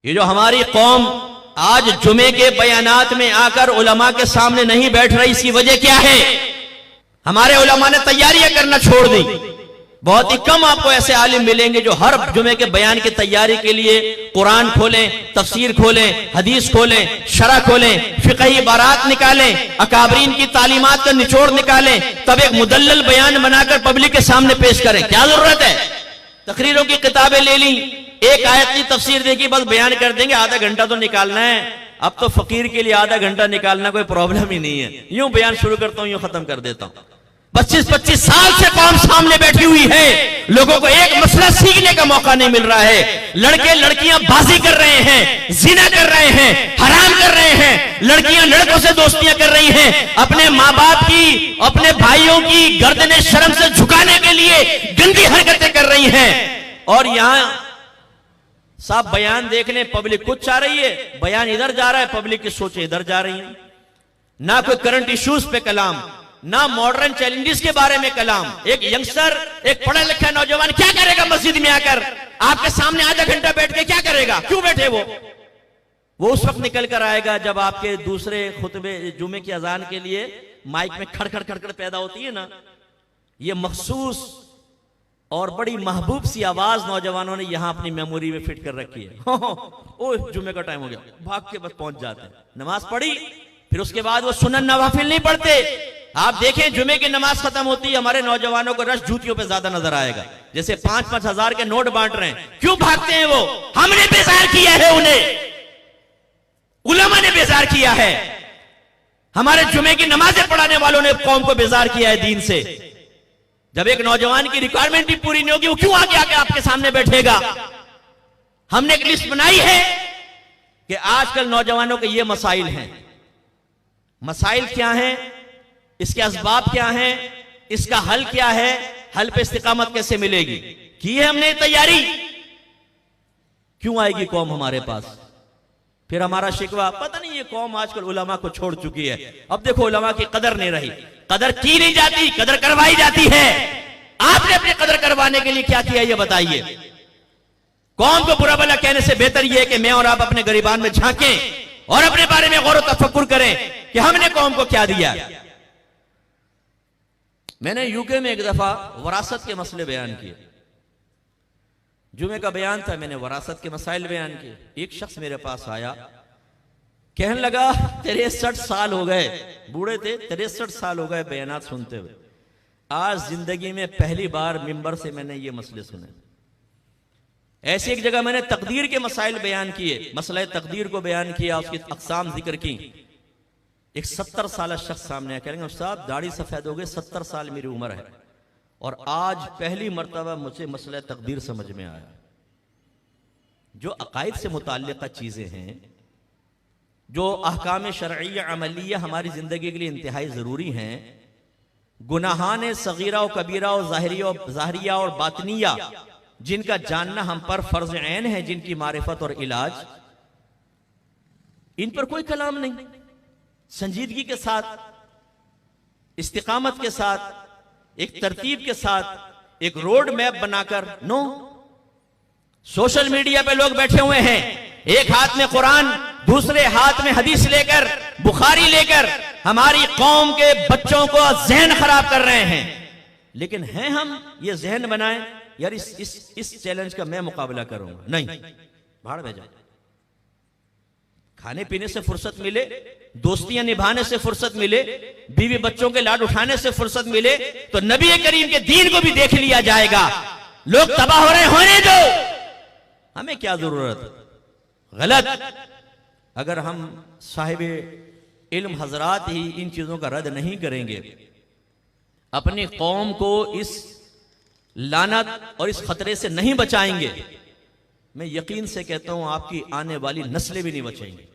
ये जो हमारी कौम आज जुमे के बयानात में आकर उलमा के सामने नहीं बैठ रही, इसकी वजह क्या है? हमारे उलमा ने तैयारियां करना छोड़ दी। बहुत ही कम आपको ऐसे आलिम मिलेंगे जो हर जुमे के बयान की तैयारी के लिए कुरान खोलें, तफसीर खोलें, हदीस खोलें, शरा खोलें, फिक़ही इबारात निकालें, अकाबरीन की तालीमात का निचोड़ निकालें, तब एक मुदल्लल बयान बनाकर पब्लिक के सामने पेश करें। क्या जरूरत है? तकरीरों की किताबें ले ली, एक आयत की तफसीर देखी, बस बयान कर देंगे, आधा घंटा तो निकालना है। अब तो फकीर के लिए आधा घंटा निकालना कोई प्रॉब्लम ही नहीं है। यूं बयान शुरू करता हूं, यूं खत्म कर देता हूं। 25-25 साल से कौम सामने बैठी हुई है, लोगों को एक मसला सीखने का मौका नहीं मिल रहा है। लड़के लड़कियां बाजी कर रहे हैं, जिना कर रहे हैं, हराम कर रहे हैं, लड़कियां लड़कों से दोस्तियां कर रही हैं, अपने माँ बाप की, अपने भाइयों की गर्दनें शर्म से झुकाने के लिए गंदी हरकतें कर रही हैं। और यहां साहब बयान देख लें, पब्लिक कुछ चाह रही है, बयान इधर जा रहा है, पब्लिक की सोचें इधर जा रही है। ना कोई करंट इश्यूज पे कलाम, ना मॉडर्न चैलेंजेस के बारे में कलाम। एक यंगस्टर, एक पढ़ा लिखा नौजवान क्या करेगा मस्जिद में आकर? आपके सामने आधा घंटा बैठ के क्या करेगा? क्यों बैठे वो उस वक्त निकल कर आएगा जब आपके दूसरे खुतबे जुमे की अजान के लिए माइक में खड़खड़ खड़खड़ पैदा होती है ना। ये मखसूस और बड़ी महबूब सी आवाज नौजवानों ने यहां अपनी मेमोरी में फिट कर रखी है। ओ जुमे का टाइम हो गया, भाग के बस पहुंच जाते हैं। नमाज पढ़ी, फिर उसके बाद वो सुनन नवाफिल नहीं पढ़ते। आप देखें जुमे की नमाज खत्म होती है, हमारे नौजवानों को रश जूतियों पे ज्यादा नजर आएगा, जैसे 5-5 हजार के नोट बांट रहे हैं। क्यों भागते हैं वो? हमने बेजार किया है उन्हें, उलमा ने बेजार किया है, हमारे जुमे की नमाजें पढ़ाने वालों ने कौम को बेजार किया है दीन से। जब एक नौजवान की रिक्वायरमेंट भी पूरी नहीं होगी, वो क्यों आगे आके आपके सामने बैठेगा? हमने एक लिस्ट बनाई है कि आजकल नौजवानों के ये मसाइल हैं। मसाइल क्या हैं, इसके असबाब क्या हैं, इसका हल क्या है, हल पे इस्तिकामत कैसे मिलेगी, की है हमने तैयारी। क्यों आएगी कौम हमारे पास? फिर हमारा शिकवा, पता नहीं ये कौम आजकल उलमा को छोड़ चुकी है। अब देखो उलमा की कदर नहीं रही, कदर की नहीं जाती, कदर करवाई जाती है। आपने अपनी कदर करवाने के लिए क्या किया ये बताइए। कौम को बुरा भला कहने से बेहतर यह है कि मैं और आप अपने गरीबान में झांकें और अपने बारे में गौर तफक्कुर करें कि हमने कौम को क्या दिया। मैंने यूके में एक दफा वरासत के मसले बयान किए। जुमे का बयान था, मैंने वरासत के मसाइल बयान किए। एक शख्स मेरे पास आया, कहने लगा 63 साल हो गए, बूढ़े थे, 63 साल हो गए बयानात सुनते हुए, आज जिंदगी में पहली बार मिंबर से मैंने ये मसले सुने। ऐसी एक जगह मैंने तकदीर के मसाइल बयान किए, मसला तकदीर को बयान किया, उसकी अक़साम जिक्र की। एक 70 साल शख्स सामने आया, कहेंगे साहब दाढ़ी सफेद हो गई, 70 साल मेरी उम्र है और आज पहली मर्तबा मुझे मसला तकदीर समझ में आया। जो अकायद से मुताल्लिक़ा चीजें हैं, जो अहकाम शरइया अमलिया हमारी जिंदगी के लिए इंतहाई जरूरी हैं, गुनाहान सगीरा और कबीरा और ज़ाहिरिया और बातनिया, जिनका जानना हम पर फर्ज ऐन है, जिनकी मारिफत और इलाज, इन पर कोई कलाम नहीं। संजीदगी के साथ, इस्तिकामत के साथ, एक तरतीब के साथ, एक रोड मैप बनाकर। नो, सोशल मीडिया पे लोग बैठे हुए हैं, एक हाथ में कुरान, दूसरे हाथ में हदीस लेकर, बुखारी लेकर हमारी कौम के बच्चों को जहन खराब कर रहे हैं। लेकिन हैं हम ये जहन बनाएं यार इस चैलेंज का मैं मुकाबला करूंगा, नहीं, भाड़ में जाओ। खाने पीने से फुर्सत मिले, दोस्तियां निभाने से फुर्सत मिले, बीवी बच्चों के लाड उठाने से फुर्सत मिले, तो नबी करीम के दीन को भी देख लिया जाएगा। लोग तबाह हो रहे, होने दो, हमें क्या जरूरत। गलत। अगर हम साहिब इल्म हजरात ही इन चीजों का रद्द नहीं करेंगे, अपनी कौम को इस लानत और इस खतरे से नहीं बचाएंगे, मैं यकीन से कहता हूं आपकी आने वाली नस्लें भी नहीं बचेंगी।